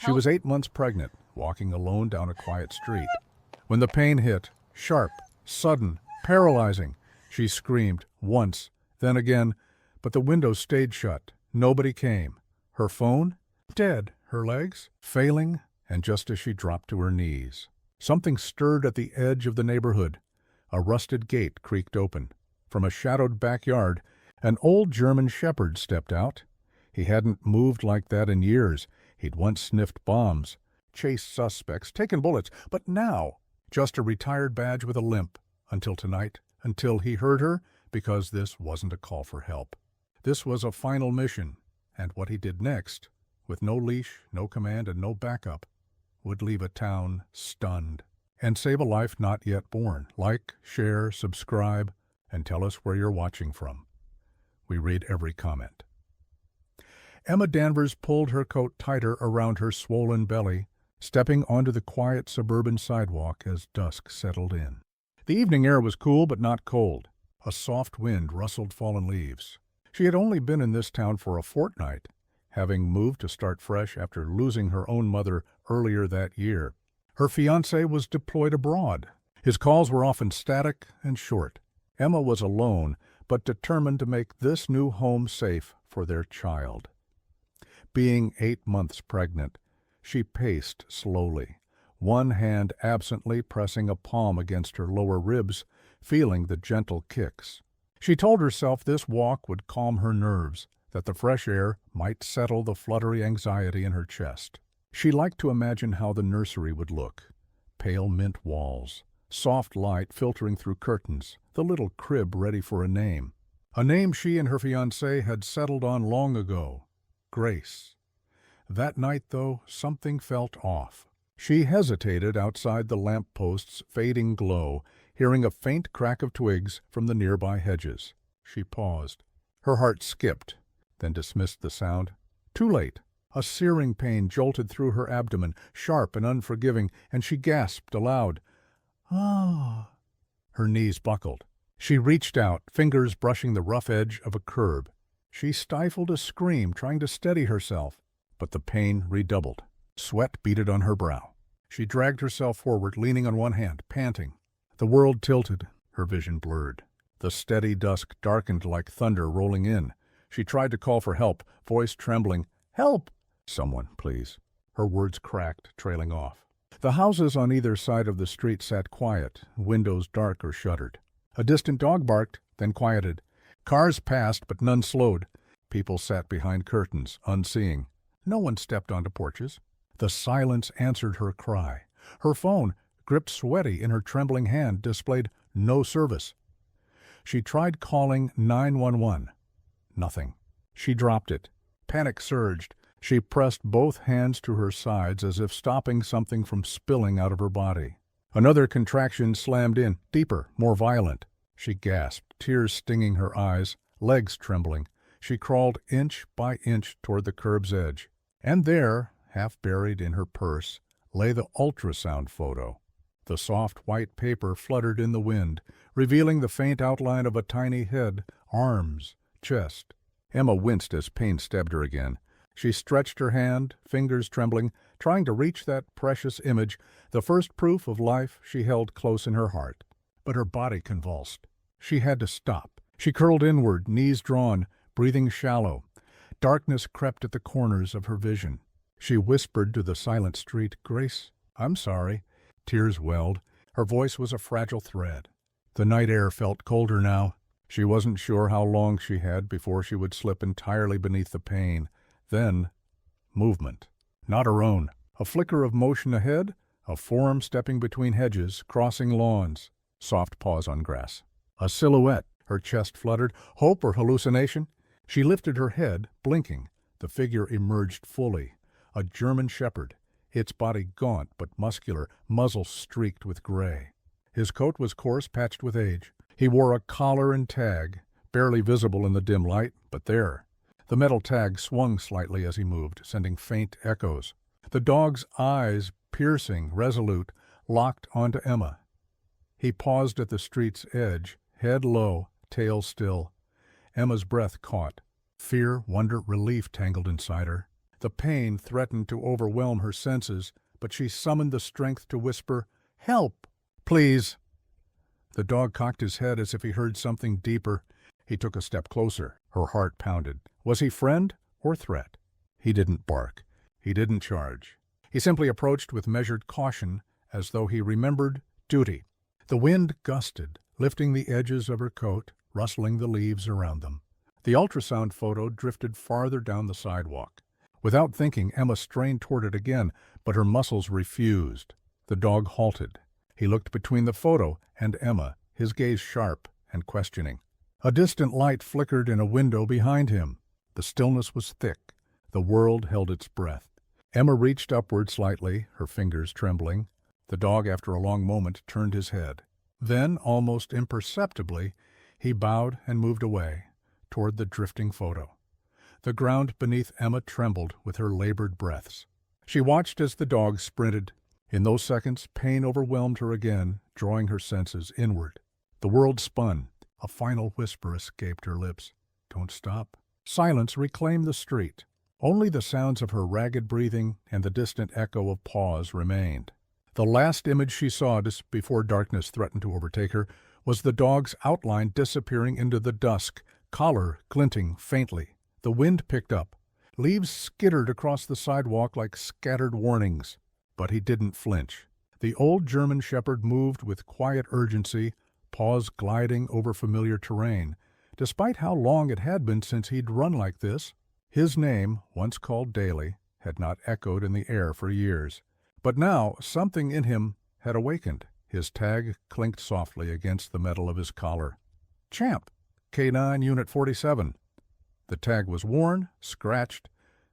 She was 8 months pregnant, walking alone down a quiet street. When the pain hit, sharp, sudden, paralyzing, she screamed once, then again, but the window stayed shut. Nobody came. Her phone? Dead. Her legs? Failing, and just as she dropped to her knees, something stirred at the edge of the neighborhood. A rusted gate creaked open. From a shadowed backyard, an old German shepherd stepped out. He hadn't moved like that in years. He'd once sniffed bombs, chased suspects, taken bullets, but now, just a retired badge with a limp, until tonight, until he heard her, because this wasn't a call for help. This was a final mission, and what he did next, with no leash, no command, and no backup, would leave a town stunned and save a life not yet born. Like, share, subscribe, and tell us where you're watching from. We read every comment. Emma Danvers pulled her coat tighter around her swollen belly, stepping onto the quiet suburban sidewalk as dusk settled in. The evening air was cool but not cold. A soft wind rustled fallen leaves. She had only been in this town for a fortnight, having moved to start fresh after losing her own mother earlier that year. Her fiancé was deployed abroad. His calls were often static and short. Emma was alone, but determined to make this new home safe for their child. Being 8 months pregnant, she paced slowly, one hand absently pressing a palm against her lower ribs, feeling the gentle kicks. She told herself this walk would calm her nerves, that the fresh air might settle the fluttery anxiety in her chest. She liked to imagine how the nursery would look. Pale mint walls, soft light filtering through curtains, the little crib ready for a name. A name she and her fiancé had settled on long ago, Grace. That night, though, something felt off. She hesitated outside the lamp-post's fading glow, hearing a faint crack of twigs from the nearby hedges. She paused. Her heart skipped, then dismissed the sound. Too late. A searing pain jolted through her abdomen, sharp and unforgiving, and she gasped aloud. "Ah!" Her knees buckled. She reached out, fingers brushing the rough edge of a curb. She stifled a scream, trying to steady herself, but the pain redoubled. Sweat beaded on her brow. She dragged herself forward, leaning on one hand, panting. The world tilted, her vision blurred. The steady dusk darkened like thunder rolling in. She tried to call for help, voice trembling. "Help! Someone, please." Her words cracked, trailing off. The houses on either side of the street sat quiet, windows dark or shuttered. A distant dog barked, then quieted. Cars passed, but none slowed. People sat behind curtains, unseeing. No one stepped onto porches. The silence answered her cry. Her phone, gripped sweaty in her trembling hand, displayed no service. She tried calling 911. Nothing. She dropped it. Panic surged. She pressed both hands to her sides as if stopping something from spilling out of her body. Another contraction slammed in, deeper, more violent. She gasped, tears stinging her eyes, legs trembling. She crawled inch by inch toward the curb's edge. And there, half buried in her purse, lay the ultrasound photo. The soft white paper fluttered in the wind, revealing the faint outline of a tiny head, arms, chest. Emma winced as pain stabbed her again. She stretched her hand, fingers trembling, trying to reach that precious image, the first proof of life she held close in her heart. But her body convulsed. She had to stop. She curled inward, knees drawn, breathing shallow. Darkness crept at the corners of her vision. She whispered to the silent street, "Grace, I'm sorry." Tears welled. Her voice was a fragile thread. The night air felt colder now. She wasn't sure how long she had before she would slip entirely beneath the pain. Then, movement. Not her own. A flicker of motion ahead, a form stepping between hedges, crossing lawns. Soft paws on grass. A silhouette. Her chest fluttered. Hope or hallucination? She lifted her head, blinking. The figure emerged fully. A German shepherd, its body gaunt but muscular, muzzle streaked with gray. His coat was coarse, patched with age. He wore a collar and tag, barely visible in the dim light, but there. The metal tag swung slightly as he moved, sending faint echoes. The dog's eyes, piercing, resolute, locked onto Emma. He paused at the street's edge, head low, tail still. Emma's breath caught. Fear, wonder, relief tangled inside her. The pain threatened to overwhelm her senses, but she summoned the strength to whisper, "Help! Please!" The dog cocked his head as if he heard something deeper. He took a step closer. Her heart pounded. Was he friend or threat? He didn't bark. He didn't charge. He simply approached with measured caution, as though he remembered duty. The wind gusted, lifting the edges of her coat, rustling the leaves around them. The ultrasound photo drifted farther down the sidewalk. Without thinking, Emma strained toward it again, but her muscles refused. The dog halted. He looked between the photo and Emma, his gaze sharp and questioning. A distant light flickered in a window behind him. The stillness was thick. The world held its breath. Emma reached upward slightly, her fingers trembling. The dog, after a long moment, turned his head. Then, almost imperceptibly, he bowed and moved away, toward the drifting photo. The ground beneath Emma trembled with her labored breaths. She watched as the dog sprinted. In those seconds, pain overwhelmed her again, drawing her senses inward. The world spun. A final whisper escaped her lips. "Don't stop." Silence reclaimed the street. Only the sounds of her ragged breathing and the distant echo of paws remained. The last image she saw just before darkness threatened to overtake her was the dog's outline disappearing into the dusk, collar glinting faintly. The wind picked up. Leaves skittered across the sidewalk like scattered warnings. But he didn't flinch. The old German shepherd moved with quiet urgency, paws gliding over familiar terrain, despite how long it had been since he'd run like this. His name, once called daily, had not echoed in the air for years. But now something in him had awakened. His tag clinked softly against the metal of his collar. "Champ, K9 Unit 47. The tag was worn, scratched,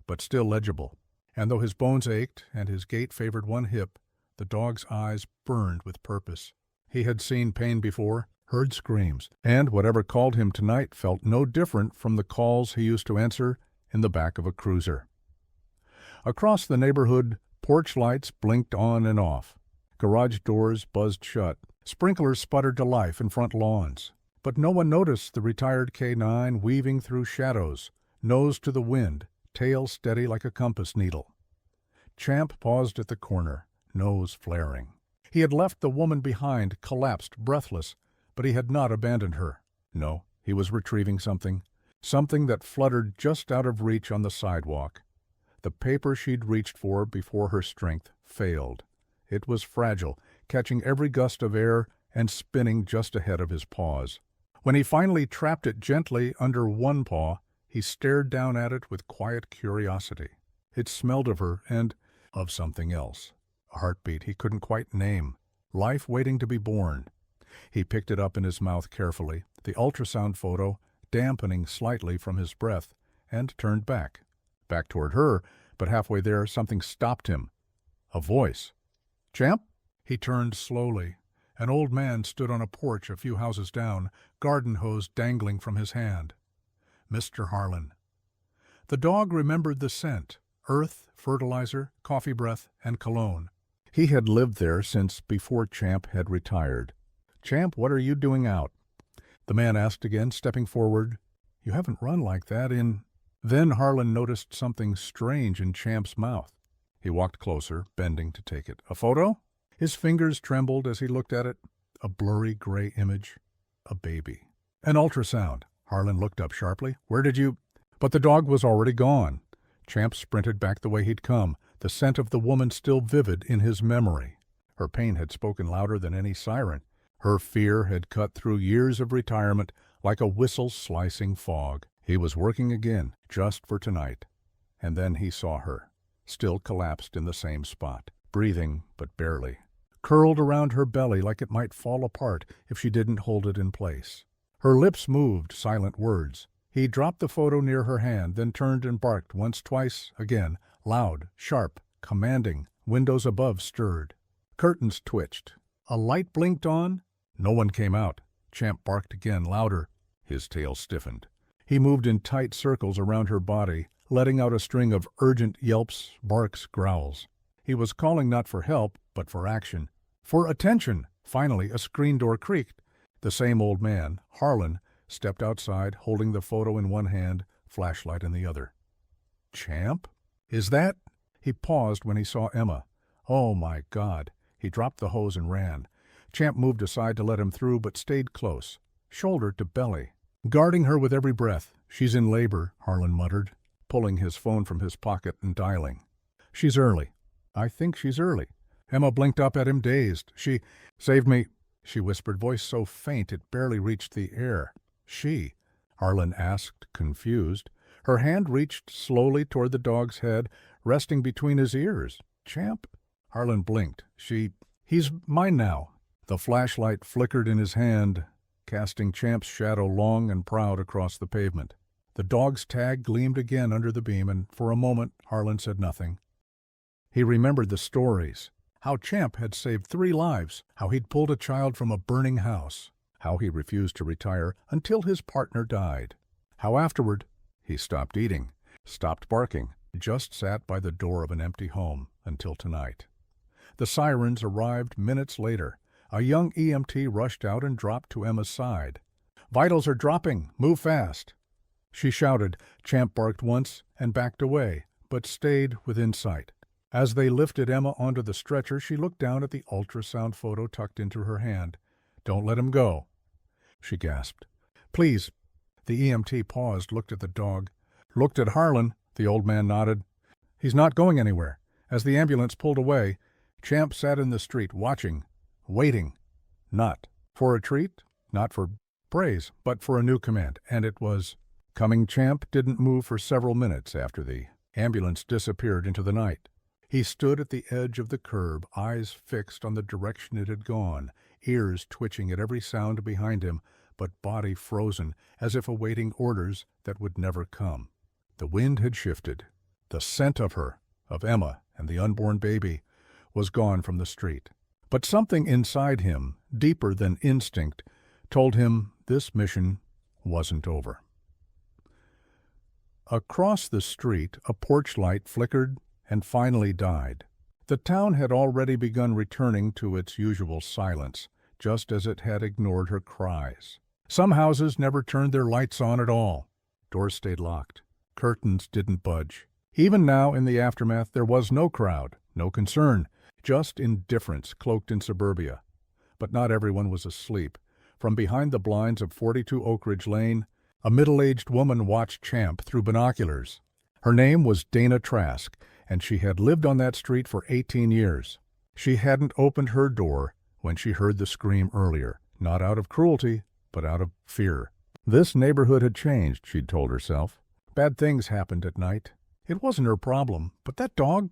but still legible. And though his bones ached and his gait favored one hip, the dog's eyes burned with purpose. He had seen pain before, heard screams, and whatever called him tonight felt no different from the calls he used to answer in the back of a cruiser. Across the neighborhood, porch lights blinked on and off. Garage doors buzzed shut. Sprinklers sputtered to life in front lawns. But no one noticed the retired K9 weaving through shadows, nose to the wind, tail steady like a compass needle. Champ paused at the corner, nose flaring. He had left the woman behind, collapsed, breathless, but he had not abandoned her. No, he was retrieving something that fluttered just out of reach on the sidewalk. The paper she'd reached for before her strength failed. It was fragile, catching every gust of air and spinning just ahead of his paws. When he finally trapped it gently under one paw, he stared down at it with quiet curiosity. It smelled of her and of something else. A heartbeat he couldn't quite name. Life waiting to be born. He picked it up in his mouth carefully, the ultrasound photo dampening slightly from his breath, and turned back. Back toward her, but halfway there something stopped him. A voice. "Champ?" He turned slowly. An old man stood on a porch a few houses down, garden hose dangling from his hand. Mr. Harlan. The dog remembered the scent: earth, fertilizer, coffee breath, and cologne. He had lived there since before Champ had retired. "Champ, what are you doing out?" The man asked again, stepping forward. "You haven't run like that in—" Then Harlan noticed something strange in Champ's mouth. He walked closer, bending to take it. "A photo?" His fingers trembled as he looked at it. A blurry gray image. A baby. "An ultrasound." Harlan looked up sharply. "Where did you—" But the dog was already gone. Champ sprinted back the way he'd come, the scent of the woman still vivid in his memory. Her pain had spoken louder than any siren. Her fear had cut through years of retirement like a whistle slicing fog. He was working again, just for tonight. And then he saw her, still collapsed in the same spot, breathing but barely, curled around her belly like it might fall apart if she didn't hold it in place. Her lips moved silent words. He dropped the photo near her hand, then turned and barked once, twice, again, loud, sharp, commanding. Windows above stirred. Curtains twitched. A light blinked on. No one came out. Champ barked again, louder. His tail stiffened. He moved in tight circles around her body, letting out a string of urgent yelps, barks, growls. He was calling not for help, but for action. For attention! Finally, a screen door creaked. The same old man, Harlan, stepped outside, holding the photo in one hand, flashlight in the other. "Champ?" Is that? He paused when he saw Emma. Oh, my God. He dropped the hose and ran. Champ moved aside to let him through, but stayed close, shoulder to belly, guarding her with every breath. She's in labor, Harlan muttered, pulling his phone from his pocket and dialing. She's early. I think she's early. Emma blinked up at him, dazed. She saved me, she whispered, voice so faint it barely reached the air. She? Harlan asked, confused. Her hand reached slowly toward the dog's head, resting between his ears. Champ? Harlan blinked. He's mine now. The flashlight flickered in his hand, casting Champ's shadow long and proud across the pavement. The dog's tag gleamed again under the beam, and for a moment Harlan said nothing. He remembered the stories, how Champ had saved 3 lives, how he'd pulled a child from a burning house, how he refused to retire until his partner died, how afterward he stopped eating, stopped barking, just sat by the door of an empty home until tonight. The sirens arrived minutes later. A young EMT rushed out and dropped to Emma's side. Vitals are dropping. Move fast. She shouted. Champ barked once and backed away, but stayed within sight. As they lifted Emma onto the stretcher, she looked down at the ultrasound photo tucked into her hand. Don't let him go, she gasped. Please. The EMT paused, looked at the dog, looked at Harlan. The old man nodded. He's not going anywhere. As the ambulance pulled away, Champ sat in the street, watching, waiting. Not for a treat, not for praise, but for a new command, and it was coming. Champ didn't move for several minutes after the ambulance disappeared into the night. He stood at the edge of the curb, eyes fixed on the direction it had gone, ears twitching at every sound behind him, but body frozen, as if awaiting orders that would never come. The wind had shifted. The scent of her, of Emma and the unborn baby, was gone from the street. But something inside him, deeper than instinct, told him this mission wasn't over. Across the street, a porch light flickered and finally died. The town had already begun returning to its usual silence, just as it had ignored her cries. Some houses never turned their lights on at all. Doors stayed locked. Curtains didn't budge. Even now, in the aftermath, there was no crowd, no concern, just indifference cloaked in suburbia. But not everyone was asleep. From behind the blinds of 42 Oak Ridge Lane, a middle-aged woman watched Champ through binoculars. Her name was Dana Trask, and she had lived on that street for 18 years. She hadn't opened her door when she heard the scream earlier, not out of cruelty, but out of fear. This neighborhood had changed, she'd told herself. Bad things happened at night. It wasn't her problem, but that dog,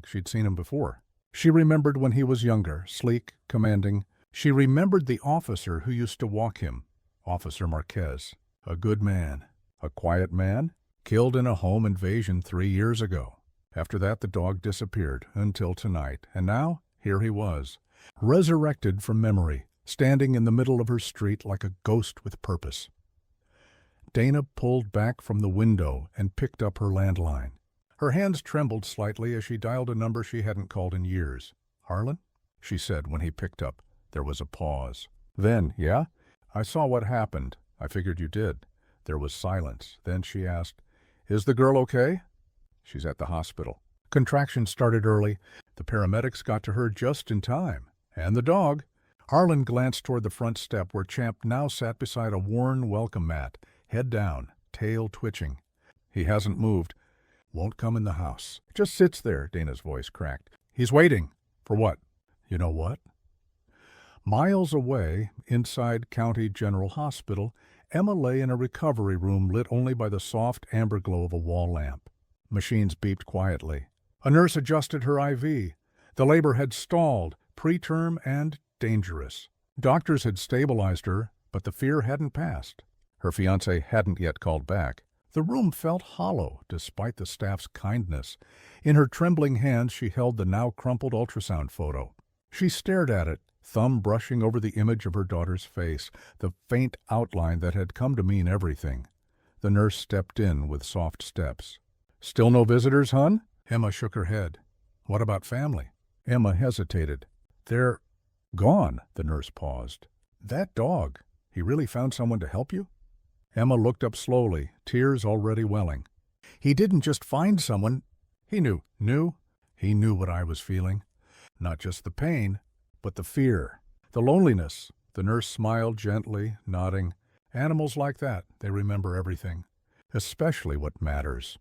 she'd seen him before. She remembered when he was younger, sleek, commanding. She remembered the officer who used to walk him, Officer Marquez. A good man, a quiet man, killed in a home invasion 3 years ago. After that, the dog disappeared until tonight, and now here he was, resurrected from memory, standing in the middle of her street like a ghost with purpose. Dana pulled back from the window and picked up her landline. Her hands trembled slightly as she dialed a number she hadn't called in years. "Harlan?" she said when he picked up. There was a pause. Then, "Yeah? I saw what happened. I figured you did." There was silence. Then she asked, "Is the girl okay?" "She's at the hospital. Contractions started early. The paramedics got to her just in time. And the dog." Harlan glanced toward the front step where Champ now sat beside a worn welcome mat, head down, tail twitching. "He hasn't moved. Won't come in the house. Just sits there," Dana's voice cracked. "He's waiting." "For what?" "You know what?" Miles away, inside County General Hospital, Emma lay in a recovery room lit only by the soft amber glow of a wall lamp. Machines beeped quietly. A nurse adjusted her IV. The labor had stalled, preterm and dangerous. Doctors had stabilized her, but the fear hadn't passed. Her fiancé hadn't yet called back. The room felt hollow, despite the staff's kindness. In her trembling hands she held the now crumpled ultrasound photo. She stared at it, thumb brushing over the image of her daughter's face, the faint outline that had come to mean everything. The nurse stepped in with soft steps. "Still no visitors, hon?" Emma shook her head. "What about family?" Emma hesitated. "They're gone," the nurse paused. "That dog, he really found someone to help you?" Emma looked up slowly, tears already welling. "He didn't just find someone, He knew? He knew what I was feeling. Not just the pain, but the fear, the loneliness. The nurse smiled gently, nodding. Animals like that, they remember everything, especially what matters.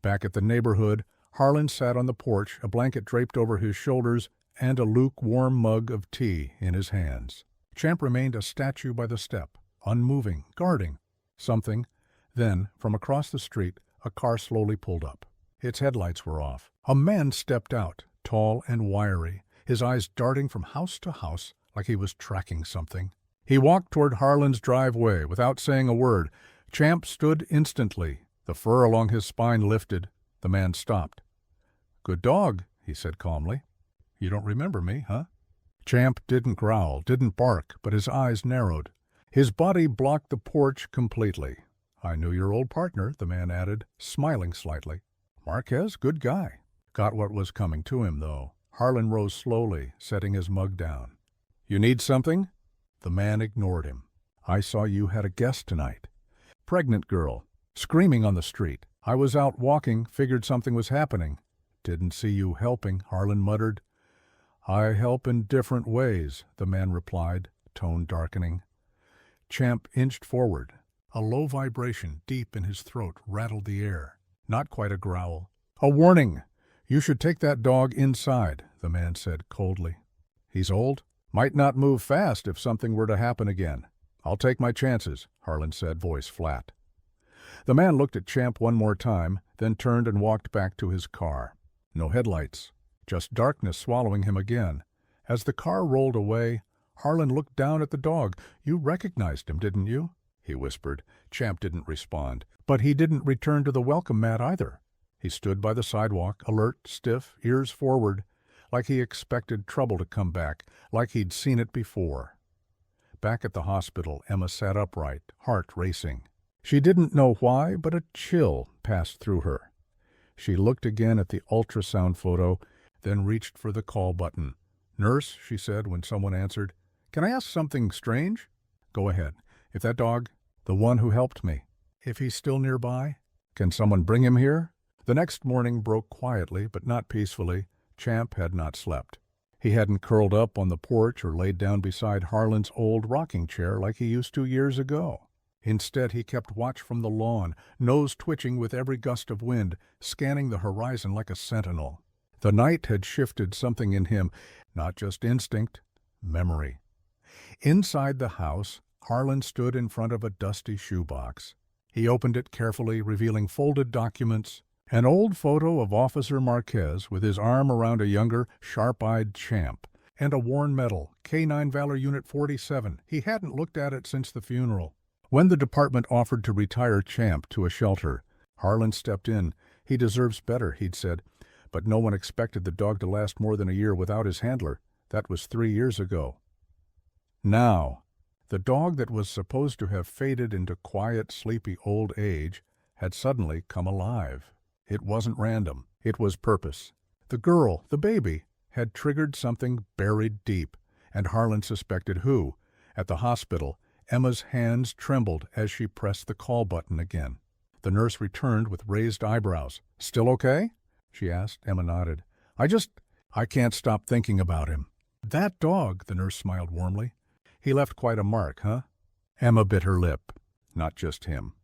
Back at the neighborhood, Harlan sat on the porch, a blanket draped over his shoulders and a lukewarm mug of tea in his hands. Champ remained a statue by the step, unmoving, guarding something. Then, from across the street, a car slowly pulled up. Its headlights were off. A man stepped out, tall and wiry, his eyes darting from house to house like he was tracking something. He walked toward Harlan's driveway without saying a word. Champ stood instantly. The fur along his spine lifted. The man stopped. "Good dog," he said calmly. "You don't remember me, huh?" Champ didn't growl, didn't bark, but his eyes narrowed. His body blocked the porch completely. "I knew your old partner," the man added, smiling slightly. "Marquez, good guy." Got what was coming to him, though. Harlan rose slowly, setting his mug down. "You need something?" The man ignored him. "I saw you had a guest tonight. Pregnant girl, screaming on the street. I was out walking, figured something was happening. Didn't see you helping," Harlan muttered. "I help in different ways," the man replied, tone darkening. Champ inched forward. A low vibration deep in his throat rattled the air. Not quite a growl. "A warning! You should take that dog inside," the man said coldly. "He's old. Might not move fast if something were to happen again. I'll take my chances," Harlan said, voice flat. The man looked at Champ one more time, then turned and walked back to his car. No headlights, just darkness swallowing him again. As the car rolled away, Harlan looked down at the dog. "You recognized him, didn't you?" he whispered. Champ didn't respond, but he didn't return to the welcome mat either. He stood by the sidewalk, alert, stiff, ears forward, like he expected trouble to come back, like he'd seen it before. Back at the hospital, Emma sat upright, heart racing. She didn't know why, but a chill passed through her. She looked again at the ultrasound photo, then reached for the call button. "Nurse," she said when someone answered, "can I ask something strange?" "Go ahead. If that dog, the one who helped me, if he's still nearby, can someone bring him here?" The next morning broke quietly, but not peacefully. Champ had not slept. He hadn't curled up on the porch or laid down beside Harlan's old rocking chair like he used to years ago. Instead, he kept watch from the lawn, nose twitching with every gust of wind, scanning the horizon like a sentinel. The night had shifted something in him, not just instinct, memory. Inside the house, Harlan stood in front of a dusty shoebox. He opened it carefully, revealing folded documents, an old photo of Officer Marquez with his arm around a younger, sharp-eyed Champ, and a worn medal, K-9 Valor Unit 47. He hadn't looked at it since the funeral. When the department offered to retire Champ to a shelter, Harlan stepped in. "He deserves better," he'd said, but no one expected the dog to last more than a year without his handler. That was 3 years ago. Now, the dog that was supposed to have faded into quiet, sleepy old age had suddenly come alive. It wasn't random. It was purpose. The girl, the baby, had triggered something buried deep, and Harlan suspected who. At the hospital, Emma's hands trembled as she pressed the call button again. The nurse returned with raised eyebrows. "Still okay?" she asked. Emma nodded. I can't stop thinking about him." "That dog," the nurse smiled warmly. "He left quite a mark, huh?" Emma bit her lip. Not just him.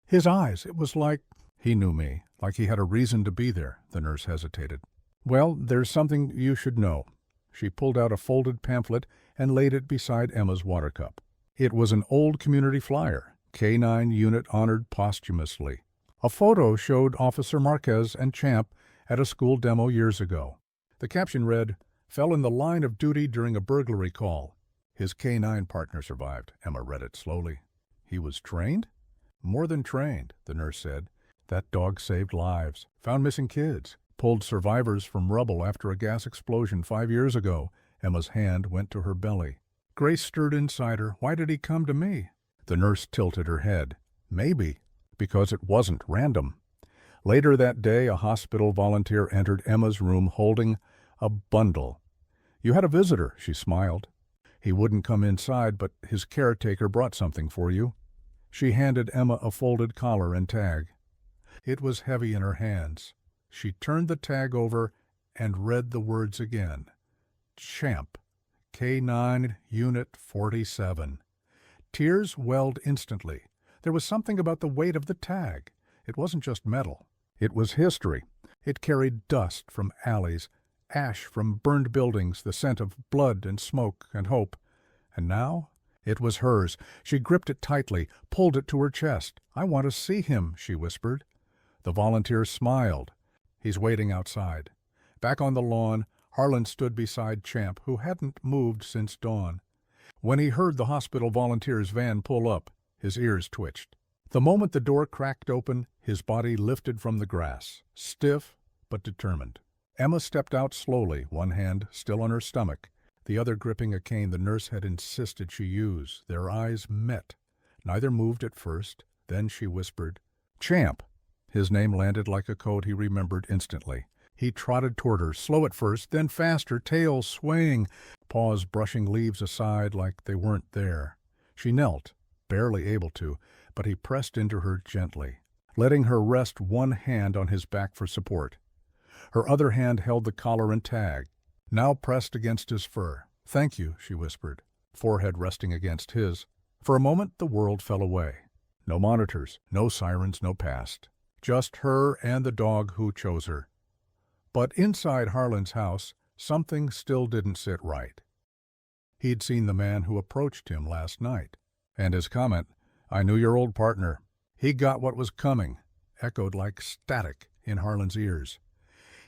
"His eyes, it was like—" "He knew me, like he had a reason to be there," the nurse hesitated. "Well, there's something you should know." She pulled out a folded pamphlet and laid it beside Emma's water cup. It was an old community flyer, K-9 unit honored posthumously. A photo showed Officer Marquez and Champ at a school demo years ago. The caption read, "Fell in the line of duty during a burglary call. His K-9 partner survived." Emma read it slowly. "He was trained?" "More than trained," the nurse said. "That dog saved lives, found missing kids, pulled survivors from rubble after a gas explosion 5 years ago." Emma's hand went to her belly. Grace stirred inside her. "Why did he come to me?" The nurse tilted her head. "Maybe because it wasn't random." Later that day, a hospital volunteer entered Emma's room holding a bundle. "You had a visitor," she smiled. "He wouldn't come inside, but his caretaker brought something for you." She handed Emma a folded collar and tag. It was heavy in her hands. She turned the tag over and read the words again. Champ, K9 Unit 47. Tears welled instantly. There was something about the weight of the tag. It wasn't just metal. It was history. It carried dust from alleys, ash from burned buildings, the scent of blood and smoke and hope. And now it was hers. She gripped it tightly, pulled it to her chest. "I want to see him," she whispered. The volunteer smiled. "He's waiting outside." Back on the lawn, Harlan stood beside Champ, who hadn't moved since dawn. When he heard the hospital volunteer's van pull up, his ears twitched. The moment the door cracked open, his body lifted from the grass, stiff but determined. Emma stepped out slowly, one hand still on her stomach, the other gripping a cane the nurse had insisted she use. Their eyes met. Neither moved at first. Then she whispered, "Champ." His name landed like a code he remembered instantly. He trotted toward her, slow at first, then faster, tail swaying, paws brushing leaves aside like they weren't there. She knelt, barely able to, but he pressed into her gently, letting her rest one hand on his back for support. Her other hand held the collar and tag, now pressed against his fur. "Thank you," she whispered, forehead resting against his. For a moment the world fell away. No monitors, no sirens, no past. Just her and the dog who chose her. But inside Harlan's house, something still didn't sit right. He'd seen the man who approached him last night, and his comment, "I knew your old partner." He got what was coming, echoed like static in Harlan's ears.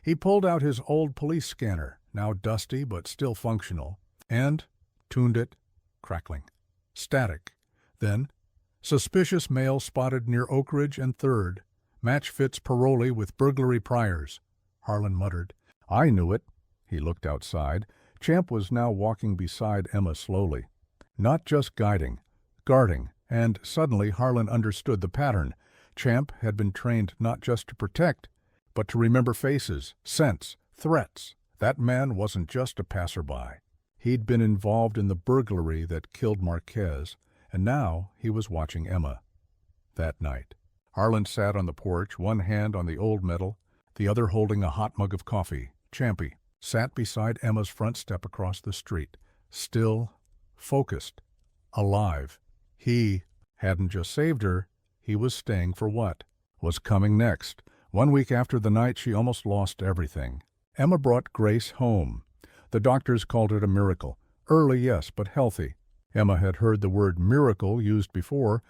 He pulled out his old police scanner, now dusty but still functional, and tuned it, crackling. Static. Then, suspicious male spotted near Oak Ridge and 3rd. Match fits parolee with burglary priors. Harlan muttered, "I knew it." He looked outside. Champ was now walking beside Emma slowly. Not just guiding, guarding, and suddenly Harlan understood the pattern. Champ had been trained not just to protect, but to remember faces, scents, threats. That man wasn't just a passerby. He'd been involved in the burglary that killed Marquez, and now he was watching Emma. That night, Harlan sat on the porch, one hand on the old medal, the other holding a hot mug of coffee. Champy sat beside Emma's front step across the street, still, focused, alive. He hadn't just saved her, he was staying for what was coming next. 1 week after the night she almost lost everything. Emma brought Grace home. The doctors called it a miracle. Early, yes, but healthy. Emma had heard the word miracle used before,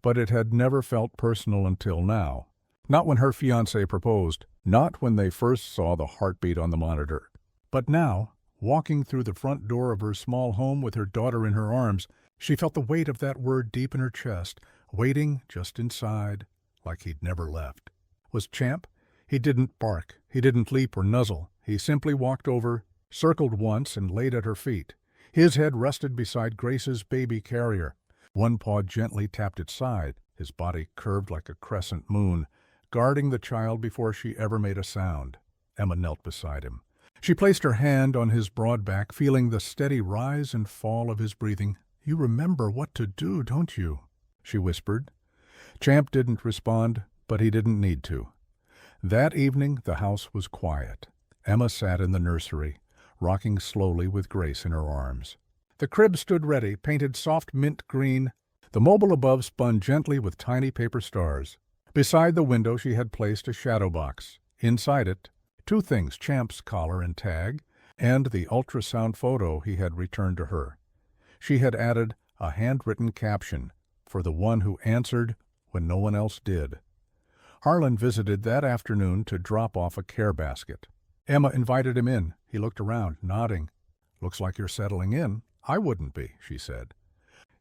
but it had never felt personal until now. Not when her fiancé proposed, not when they first saw the heartbeat on the monitor. But now, walking through the front door of her small home with her daughter in her arms, she felt the weight of that word deep in her chest, waiting just inside, like he'd never left. Was Champ? He didn't bark, he didn't leap or nuzzle. He simply walked over, circled once, and laid at her feet. His head rested beside Grace's baby carrier. One paw gently tapped its side, his body curved like a crescent moon, guarding the child before she ever made a sound. Emma knelt beside him. She placed her hand on his broad back, feeling the steady rise and fall of his breathing. "You remember what to do, don't you?" she whispered. Champ didn't respond, but he didn't need to. That evening the house was quiet. Emma sat in the nursery, rocking slowly with Grace in her arms. The crib stood ready, painted soft mint green. The mobile above spun gently with tiny paper stars. Beside the window she had placed a shadow box. Inside it, 2 things, Champ's collar and tag, and the ultrasound photo he had returned to her. She had added a handwritten caption, "For the one who answered when no one else did." Harlan visited that afternoon to drop off a care basket. Emma invited him in. He looked around, nodding. "Looks like you're settling in." "I wouldn't be," she said,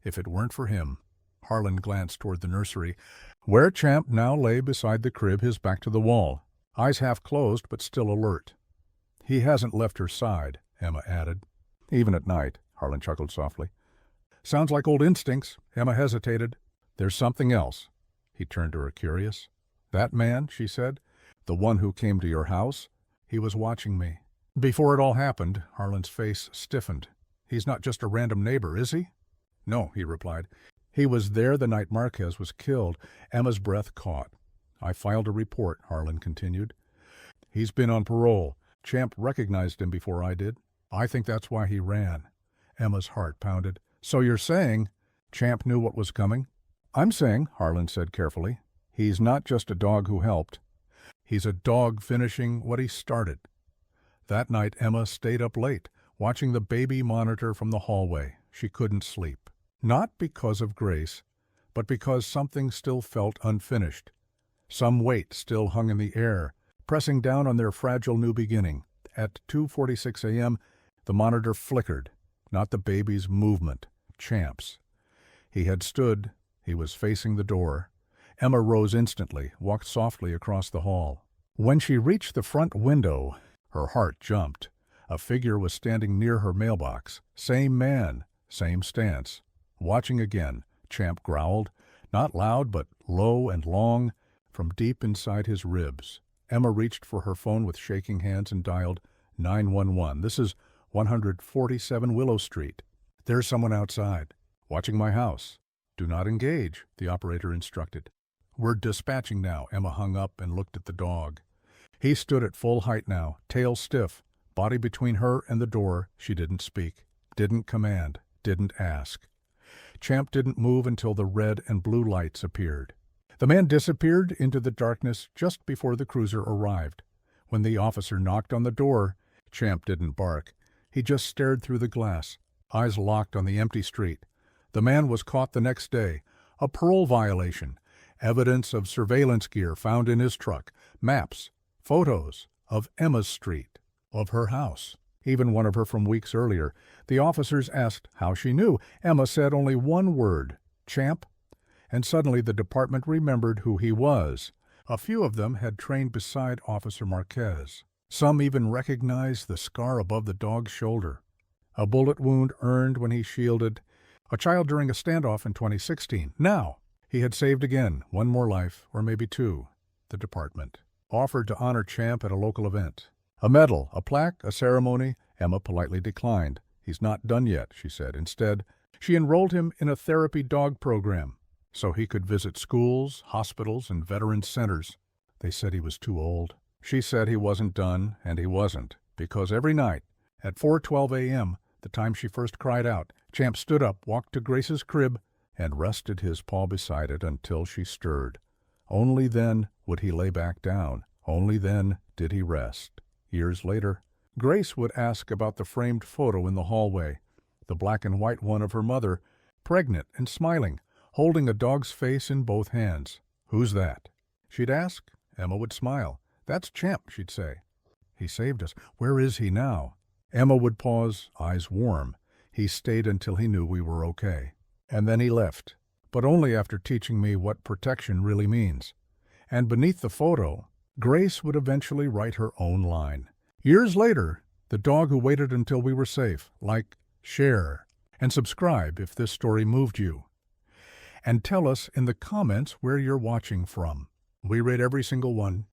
"if it weren't for him." Harlan glanced toward the nursery, where Champ now lay beside the crib, his back to the wall, eyes half closed but still alert. "He hasn't left her side," Emma added. "Even at night," Harlan chuckled softly. "Sounds like old instincts." Emma hesitated. "There's something else." He turned to her, curious. "That man," she said, "the one who came to your house, he was watching me." Before it all happened, Harlan's face stiffened. "He's not just a random neighbor, is he?" "No," he replied. "He was there the night Marquez was killed." Emma's breath caught. "I filed a report," Harlan continued. He's been on parole. Champ recognized him before I did. I think that's why he ran. Emma's heart pounded. So you're saying Champ knew what was coming? I'm saying, Harlan said carefully, he's not just a dog who helped. He's a dog finishing what he started. That night, Emma stayed up late, watching the baby monitor from the hallway. She couldn't sleep. Not because of Grace, but because something still felt unfinished. Some weight still hung in the air, pressing down on their fragile new beginning. At 2:46 a.m., the monitor flickered. Not the baby's movement. Champ's. He had stood. He was facing the door. Emma rose instantly, walked softly across the hall. When she reached the front window, her heart jumped. A figure was standing near her mailbox. Same man, same stance. Watching again, Champ growled, not loud but low and long, from deep inside his ribs. Emma reached for her phone with shaking hands and dialed 911. This is 147 Willow Street. There's someone outside, watching my house. Do not engage, the operator instructed. We're dispatching now. Emma hung up and looked at the dog. He stood at full height now, tail stiff, body between her and the door. She didn't speak, didn't command, didn't ask. Champ didn't move until the red and blue lights appeared. The man disappeared into the darkness just before the cruiser arrived. When the officer knocked on the door, Champ didn't bark. He just stared through the glass, eyes locked on the empty street. The man was caught the next day. A parole violation. Evidence of surveillance gear found in his truck. Maps. Photos of Emma's street. Of her house. Even one of her from weeks earlier. The officers asked how she knew. Emma said only one word. Champ. And suddenly the department remembered who he was. A few of them had trained beside Officer Marquez. Some even recognized the scar above the dog's shoulder. A bullet wound earned when he shielded a child during a standoff in 2016. Now, he had saved again, one more life, or maybe two. The department offered to honor Champ at a local event. A medal, a plaque, a ceremony. Emma politely declined. He's not done yet, she said. Instead, she enrolled him in a therapy dog program so he could visit schools, hospitals, and veterans centers. They said he was too old. She said he wasn't done, and he wasn't, because every night at 4:12 a.m., the time she first cried out, Champ stood up, walked to Grace's crib, and rested his paw beside it until she stirred. Only then would he lay back down. Only then did he rest. Years later, Grace would ask about the framed photo in the hallway, the black and white one of her mother, pregnant and smiling, holding a dog's face in both hands. Who's that? She'd ask. Emma would smile. That's Champ, she'd say. He saved us. Where is he now? Emma would pause, eyes warm. He stayed until he knew we were okay. And then he left, but only after teaching me what protection really means. And beneath the photo, Grace would eventually write her own line. Years later, the dog who waited until we were safe. Like, share, and subscribe if this story moved you. And tell us in the comments where you're watching from. We read every single one.